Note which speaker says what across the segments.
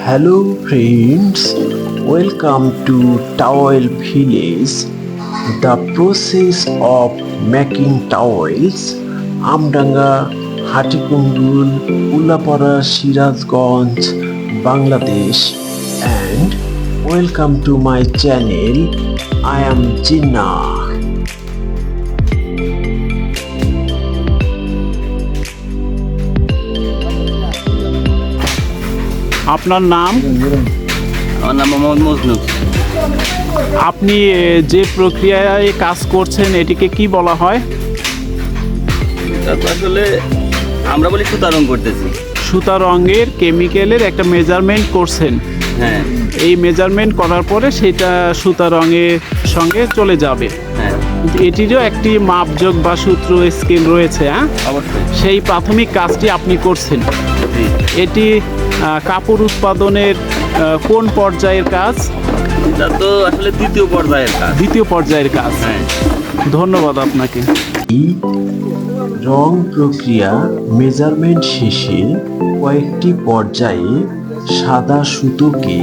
Speaker 1: Hello friends, welcome to Towel Village. The process of making towels, Amdanga, Hatikungul, Ulapara, Sirazganj, Bangladesh, and welcome to my channel. I am Jinnah.
Speaker 2: আপনার নাম?
Speaker 3: আমার নাম মোহাম্মদ মজনু।
Speaker 2: আপনি যে প্রক্রিয়ায় কাজ করছেন এটিকে কি বলা হয়?
Speaker 3: তারপর আসলে আমরা বলি সুতা রং করতেছি।
Speaker 2: সুতা রঙের কেমিক্যালের একটা মেজারমেন্ট করছেন।
Speaker 3: হ্যাঁ
Speaker 2: এই মেজারমেন্ট করার পরে সেটা সুতা রঙের সঙ্গে চলে যাবে।
Speaker 3: হ্যাঁ
Speaker 2: কিন্তু এটিরও একটি মাপযোগ বা সূত্র স্কেল রয়েছে, হ্যাঁ?
Speaker 3: অবশ্যই।
Speaker 2: সেই প্রাথমিক কাজটি আপনি করছেন।
Speaker 3: জি।
Speaker 2: এটি কাপড় উৎপাদনের কোন পর্যায়ের কাজ?
Speaker 3: এটা তো আসলে দ্বিতীয় পর্যায়ের কাজ।
Speaker 2: দ্বিতীয় পর্যায়ের কাজ।
Speaker 3: হ্যাঁ
Speaker 2: ধন্যবাদ আপনাকে।
Speaker 1: এই রং প্রক্রিয়া মেজারমেন্ট শেষে কয়েকটি পর্যায়ে সাদা সুতোকে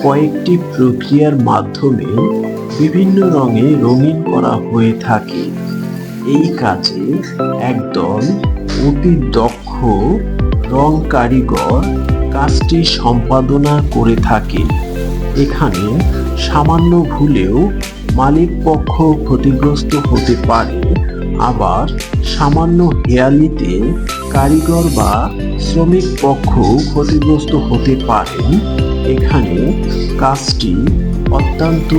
Speaker 1: কয়েকটি প্রক্রিয়ার মাধ্যমে বিভিন্ন রঙে রঙিন করা হয়ে থাকে। এই কাজে একদল অতি দক্ষ রং কারিগর কাজটি সম্পাদনা করে থাকে। এখানে সামান্য ভুলেও মালিক পক্ষ ক্ষতিগ্রস্ত হতে পারে, আবার সামান্য হেয়ালিতে কারিগর বা শ্রমিক পক্ষ ক্ষতিগ্রস্ত হতে পারেন। এখানে কাজটি অত্যন্ত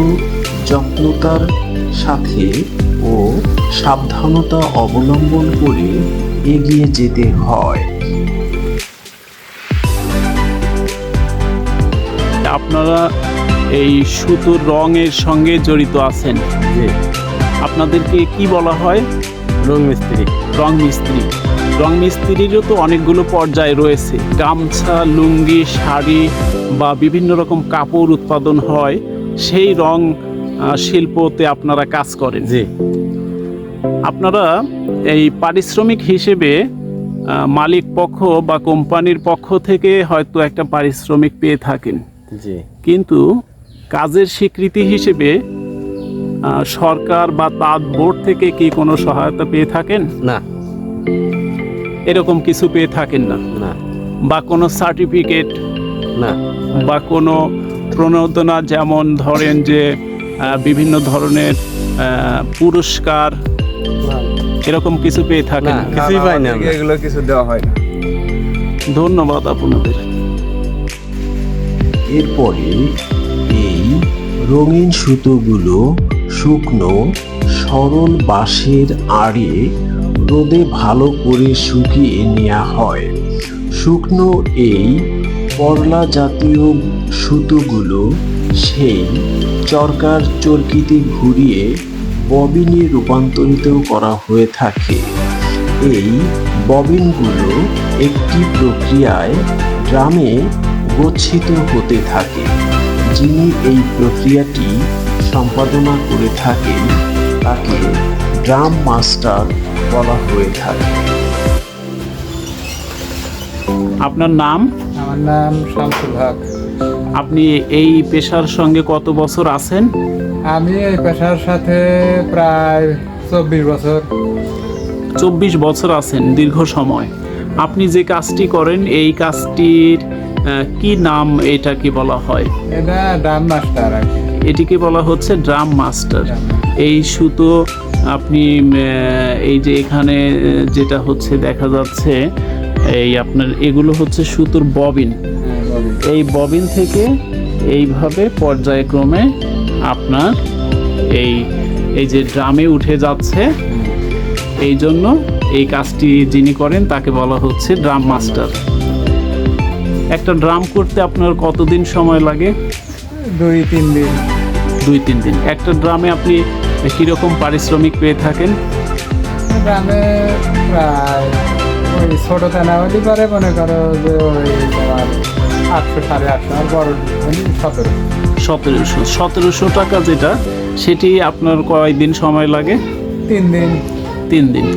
Speaker 1: যত্নতার সাথে ও সাবধানতা অবলম্বন করে এগিয়ে যেতে হয়।
Speaker 2: আপনারা এই সুতোর রঙের সঙ্গে জড়িত আছেন।
Speaker 3: জি।
Speaker 2: আপনাদেরকে কি বলা হয়?
Speaker 3: রং মিস্ত্রি।
Speaker 2: রং মিস্ত্রি। রং মিস্ত্রিরও তো অনেকগুলো পর্যায় রয়েছে। গামছা, লুঙ্গি, শাড়ি বা বিভিন্ন রকম কাপড় উৎপাদন হয়, সেই রং শিল্পতে আপনারা কাজ করেন।
Speaker 3: জি।
Speaker 2: আপনারা এই পারিশ্রমিক হিসেবে মালিক পক্ষ বা কোম্পানির পক্ষ থেকে হয়তো একটা পারিশ্রমিক পেয়ে থাকেন,
Speaker 3: জি।
Speaker 2: কিন্তু কাজের স্বীকৃতি হিসেবে সরকার বা তাঁত বোর্ড থেকে কি কোনো সহায়তা পেয়ে থাকেন?
Speaker 3: না।
Speaker 2: এরকম কিছু পেয়ে থাকেন না?
Speaker 3: না।
Speaker 2: বা কোনো সার্টিফিকেট
Speaker 3: না।
Speaker 2: বা কোনো প্রণোদনা, যেমন ধরেন যে বিভিন্ন ধরনের পুরস্কার, এরকম কিছু পেয়ে থাকেন?
Speaker 3: কিছুই পাই না।
Speaker 4: এগুলো কিছু দেওয়া হয় না।
Speaker 2: ধন্যবাদ আপনাদের।
Speaker 1: এরপরে এই রঙিন সুতোগুলো শুকনো সরল বাঁশের আড়ে রোদে ভালো করে শুকিয়ে নেওয়া হয়। শুকনো এই পরলা জাতীয় সুতোগুলো সেই চরকার চরকিতে ঘুরিয়ে ববিনে রূপান্তরিত করা হয়ে থাকে। এই ববিনগুলো একটি প্রক্রিয়ায় ড্রামে গচ্ছিত হতে থাকে। যিনি এই প্রক্রিয়াটি সম্পাদনা করে থাকেন তাকে ড্রাম মাস্টার বলা হয়ে থাকে।
Speaker 2: আপনার নাম?
Speaker 4: আমার নাম শামসুল হক।
Speaker 2: আপনি এই পেশার সঙ্গে কত বছর আছেন?
Speaker 4: আমি এই পেশার সাথে প্রায় 24 বছর।
Speaker 2: 24 বছর আছেন, দীর্ঘ সময়। আপনি যে কাজটি করেন এই কাজটির কি নাম, এটা কি বলা হয়?
Speaker 4: এটা ড্রাম মাস্টার আর কি।
Speaker 2: এটিকে বলা হচ্ছে ড্রাম মাস্টার। এই সুতো আপনি এই যে এখানে যেটা হচ্ছে দেখা যাচ্ছে, এই আপনার এগুলো হচ্ছে সুতোর ববিন। এই ববিন থেকে এইভাবে পর্যায়ক্রমে আপনার এই এই যে ড্রামে উঠে যাচ্ছে। এই জন্য এই কাজটি যিনি করেন তাকে বলা হচ্ছে ড্রাম মাস্টার। একটা ড্রাম করতে আপনার কতদিন সময় লাগে?
Speaker 4: 2-3 দিন।
Speaker 2: 2-3 দিন। একটা ড্রামে আপনি কীরকম পারিশ্রমিক পেয়ে থাকেন?
Speaker 4: গ্রামে প্রায় ওই ছোটো তেনা হলে পারে, মনে করো যে ওই তোমার 800-850, আর বড় হলে 1700।
Speaker 2: 1700 টাকা যেটা, সেটি আপনার কয়দিন সময় লাগে?
Speaker 4: 3 দিন।
Speaker 2: 3 দিন।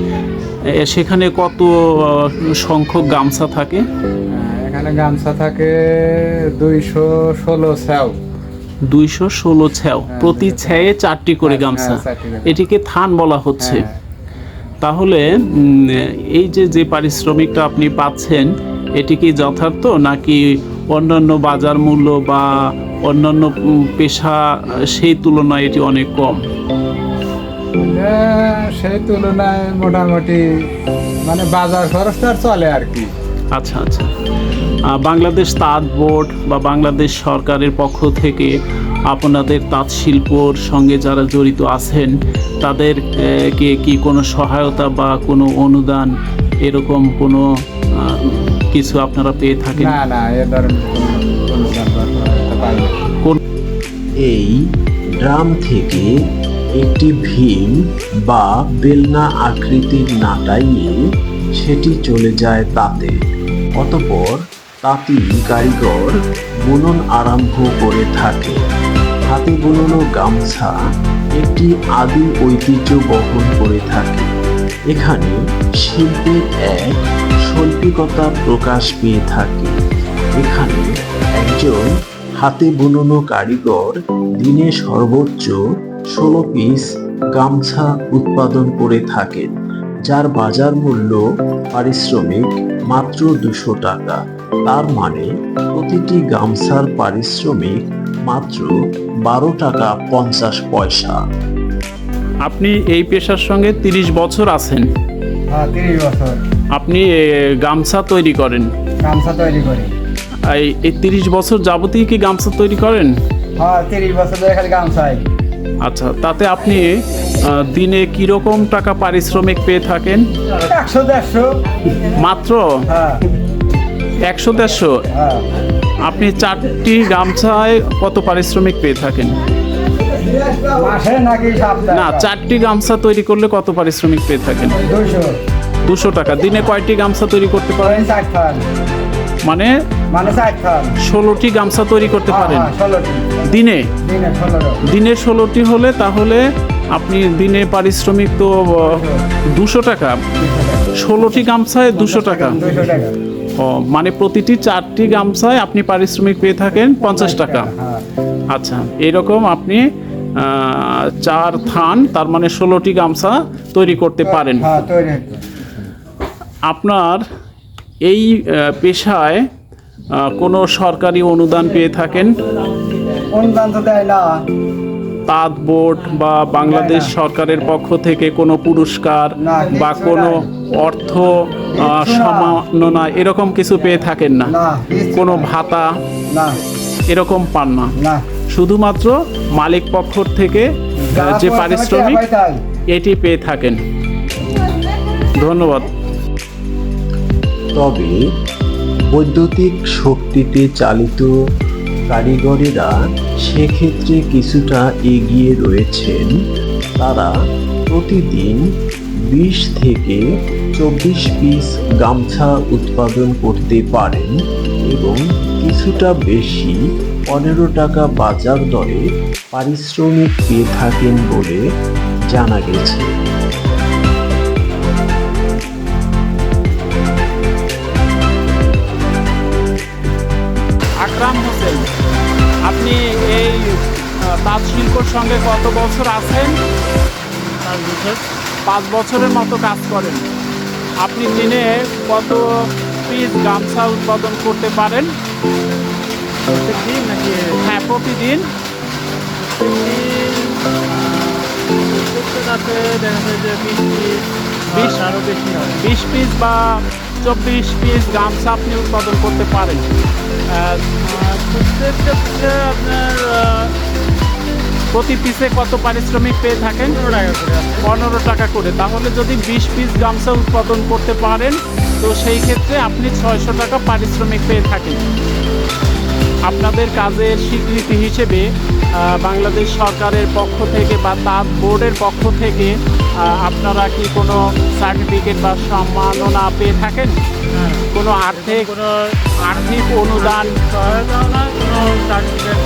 Speaker 2: সেখানে কত সংখ্যক গামছা থাকে?
Speaker 4: এখানে এখানে গামছা থাকে 216 ছ্যাও।
Speaker 2: 216 ছ্যাও, প্রতি ছ্যায়ে 4টি করে গামছা।
Speaker 4: হ্যাঁ, 4টি করে।
Speaker 2: এটিকে থান বলা হচ্ছে।
Speaker 4: হ্যাঁ।
Speaker 2: তাহলে এই যে পারিশ্রমিকটা আপনি পাচ্ছেন, এটি কি যথার্থ, নাকি অন্যান্য বাজার মূল্য বা অন্যান্য পেশা সেই তুলনায় এটি অনেক কম?
Speaker 4: সেই তুলনায় মোটামুটি মানে বাজার খরচটা চলে আর কি।
Speaker 2: আচ্ছা আচ্ছা। বাংলাদেশ তাঁত বোর্ড বা বাংলাদেশ সরকারের পক্ষ থেকে আপনাদের তাঁত শিল্পর সঙ্গে যারা জড়িত আছেন তাদের কে কি কোনো সহায়তা বা কোনো অনুদান এরকম কোনো কিছু আপনারা পেয়ে থাকেন?
Speaker 4: না না, এ ধরনের কোনো সহায়তা পাই না।
Speaker 1: এই ড্রাম থেকে একটি ভীম বা বেলনা আকৃতির নাটা নিয়ে সেটি চলে যায় তাতে। অতঃপর তাঁতি কারিগর বুনন আরম্ভ করে থাকে। হাতে বুননো গামছা একটি আদি ঐতিহ্য বহন করে থাকে। এখানে শিল্পের এক শৈল্পিকতা প্রকাশ পেয়ে থাকে। এখানে একজন হাতে বুননো কারিগর দিনে সর্বোচ্চ 16 পিস গামছা উৎপাদন করে থাকেন, যার বাজার মূল্য পারিশ্রমিক মাত্র 200 টাকা। তার মানে প্রতিটি গামছার পারিশ্রমিক মাত্র 12 টাকা 50 পয়সা।
Speaker 2: আপনি এই পেশার সঙ্গে 30 বছর আছেন।
Speaker 4: হ্যাঁ, 30 বছর
Speaker 2: আপনি গামছা তৈরি করেন।
Speaker 4: গামছা তৈরি করি।
Speaker 2: এই 30 বছর যাবতীয় কি গামছা তৈরি করেন?
Speaker 4: হ্যাঁ, 30 বছর ধরে খালি গামছাই।
Speaker 2: আচ্ছা, তাতে আপনি দিনে কিরকম টাকা পারিশ্রমিক পেয়ে থাকেন?
Speaker 4: 100-150।
Speaker 2: মাত্র
Speaker 4: হ্যাঁ
Speaker 2: 100-150?
Speaker 4: হ্যাঁ।
Speaker 2: আপনি 4টি গামছায় কত পারিশ্রমিক পেয়ে থাকেন?
Speaker 4: মাসে নাকি সপ্তাহে?
Speaker 2: না, 4টি গামছা তৈরি করলে কত পারিশ্রমিক পেয়ে থাকেন?
Speaker 4: 200।
Speaker 2: 200 টাকা। দিনে কয়টি গামছা তৈরি করতে পারেন?
Speaker 4: 4 খান।
Speaker 2: মানে
Speaker 4: 4 খান।
Speaker 2: 16টি গামছা তৈরি করতে পারেন
Speaker 4: 16টি।
Speaker 2: দিনে?
Speaker 4: দিনে 16।
Speaker 2: দিনে 16টি হলে তাহলে আপনি দিনে পারিশ্রমিক তো 200 টাকা। 16টি গামছায় 200 টাকা।
Speaker 4: 200 টাকা।
Speaker 2: ও, মানে প্রতিটি 4টি গামছায় আপনি পারিশ্রমিক পেয়ে থাকেন 50 টাকা।
Speaker 4: হ্যাঁ।
Speaker 2: আচ্ছা, এইরকম আপনি 4 থান, তার মানে 16টি গামছা তৈরি করতে পারেন।
Speaker 4: হ্যাঁ, তৈরি হচ্ছে।
Speaker 2: আপনার এই পেশায় কোনো সরকারি অনুদান পেয়ে থাকেন?
Speaker 4: অনুদান তো দেয় না।
Speaker 2: তাঁত বোর্ড বা বাংলাদেশ সরকারের পক্ষ থেকে কোনো পুরস্কার
Speaker 4: না,
Speaker 2: বা
Speaker 4: কিচ্ছু
Speaker 2: কোনো
Speaker 4: নাই।
Speaker 2: অর্থ
Speaker 4: কিচ্ছু না।
Speaker 2: সম্মাননা এরকম কিছু পেয়ে থাকেন না?
Speaker 4: না, কিচ্ছু
Speaker 2: কোনো
Speaker 4: না।
Speaker 2: ভাতা
Speaker 4: না
Speaker 2: এরকম পান না?
Speaker 4: না।
Speaker 2: শুধুমাত্র মালিক পক্ষ থেকে যে পারিশ্রমিক এটি পেয়ে থাকেন। ধন্যবাদ।
Speaker 1: তবে বৈদ্যুতিক শক্তিতে চালিত কারিগরেরা সেক্ষেত্রে কিছুটা এগিয়ে রয়েছেন। তারা প্রতিদিন 20 থেকে 24 পিস গামছা উৎপাদন করতে পারেন এবং কিছুটা বেশি 15 টাকা বাজার দরে পারিশ্রমিক পেয়ে থাকেন বলে জানা গেছে।
Speaker 2: আকরাম হোসেন, আপনি এই তাঁত শিল্পর সঙ্গে কত বছর আছেন? 5 বছর। 5 বছরের মতো কাজ করেন। আপনি দিনে কত পিস গামছা উৎপাদন করতে পারেন? প্রতিদিন নাকি? হ্যাঁ, প্রতিদিন। দেখা যায় যে 20 আরও বেশি হয়। 20 পিস বা 24 পিস গামছা আপনি উৎপাদন করতে পারেন। আপনার প্রতি পিসে কত পারিশ্রমিক পেয়ে থাকেন? 15 টাকা করে। তাহলে যদি 20 পিস গামছা উৎপাদন করতে পারেন তো সেই ক্ষেত্রে আপনি 600 টাকা পারিশ্রমিক পেয়ে থাকেন। আপনাদের কাজের স্বীকৃতি হিসেবে বাংলাদেশ সরকারের পক্ষ থেকে বা তাঁত বোর্ডের পক্ষ থেকে আপনারা কি কোনো সার্টিফিকেট বা সম্মাননা পেয়ে থাকেন? কোনো আর্থিক অনুদান,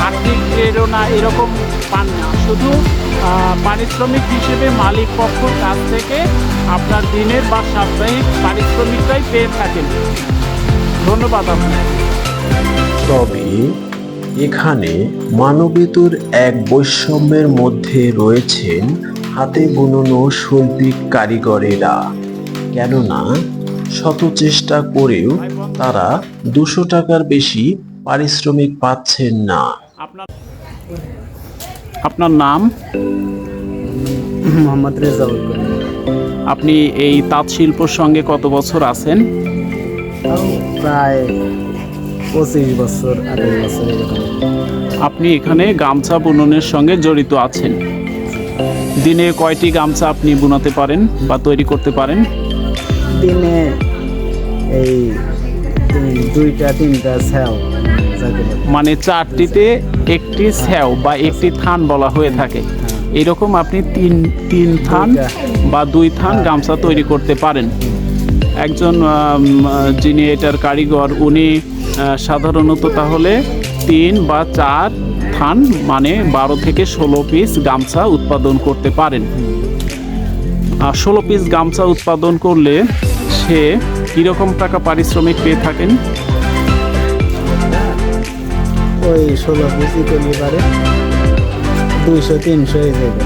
Speaker 2: আর্থিক প্রেরণা এরকম পান না? শুধু পারিশ্রমিক হিসেবে মালিক পক্ষর কাছ থেকে আপনার দিনের বা সাপ্তাহিক পারিশ্রমিকটাই পেয়ে থাকেন। ধন্যবাদ আপনাকে।
Speaker 1: তবে এখানে মানবেতর এক বৈষম্যের মধ্যে রয়েছেন হাতে বুননো শৈল্পিক কারিগরেরা, কেননা শত চেষ্টা করেও তারা 200 টাকার বেশি পারিশ্রমিক পাচ্ছেন না।
Speaker 2: আপনার নাম?
Speaker 3: মোহাম্মদ রেজাউল করিম।
Speaker 2: আপনি এই তাঁত শিল্পর সঙ্গে কত বছর আছেন?
Speaker 3: প্রায় 25 বছর 28 বছর এরকম।
Speaker 2: আপনি এখানে গামছা বুননের সঙ্গে জড়িত আছেন। দিনে কয়টি গামছা আপনি বুনাতে পারেন বা তৈরি করতে পারেন?
Speaker 3: দিনে এই 2টা 3টা ছ্যাও যাকে বলে।
Speaker 2: মানে 4টিতে একটি ছ্যাও বা একটি থান বলা হয়ে থাকে। এরকম আপনি তিন থান বা 2 থান গামছা তৈরি করতে পারেন। একজন যিনি এটার কারিগর, উনি সাধারণত তাহলে 3 বা 4 থান মানে 12 থেকে 16 পিস গামছা উৎপাদন করতে পারেন। 16 পিস গামছা উৎপাদন করলে সে কীরকম টাকা পারিশ্রমিক পেয়ে থাকেন?
Speaker 3: ওই 16 পিসই করলে পারে 200-300 হয়ে যাবে।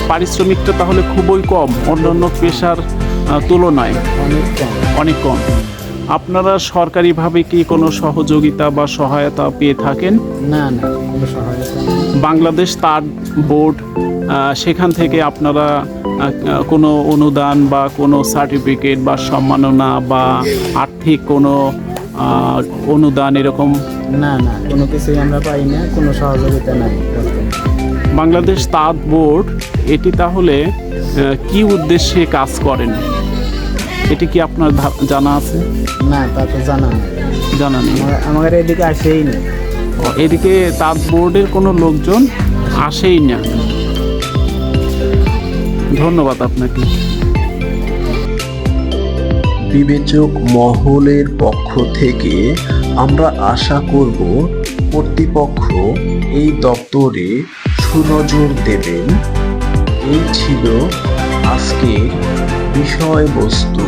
Speaker 2: পারিশ্রমিকটা তাহলে খুবই কম অন্যান্য পেশার তুলনায়,
Speaker 3: অনেক কম।
Speaker 2: অনেক কম। আপনারা সরকারিভাবে কি কোনো সহযোগিতা বা সহায়তা পেয়ে থাকেন?
Speaker 3: না না, কোনো সহায়তা নেই।
Speaker 2: বাংলাদেশ তাঁত বোর্ড সেখান থেকে আপনারা কোনো অনুদান বা কোনো সার্টিফিকেট বা সম্মাননা বা আর্থিক কোনো অনুদান এরকম?
Speaker 3: না না, কোনো কিছুই আমরা পাই না, কোনো সহযোগিতা নাই।
Speaker 2: বাংলাদেশ তাঁত বোর্ড এটি তাহলে কি উদ্দেশ্যে কাজ করেন, এটি কি আপনার জানা আছে?
Speaker 3: না, তা তো জানা নেই।
Speaker 2: জানা নেই।
Speaker 3: আমাদের এদিকে আসেই না।
Speaker 2: এদিকে তাঁত বোর্ডের কোনো লোকজন আসেই না। ধন্যবাদ আপনাকে।
Speaker 1: বিবেচক মহলের পক্ষ থেকে আমরা আশা করব কর্তৃপক্ষ এই দপ্তরে সুনজর দেবেন। এই ছিল আজকের বিষয়বস্তু।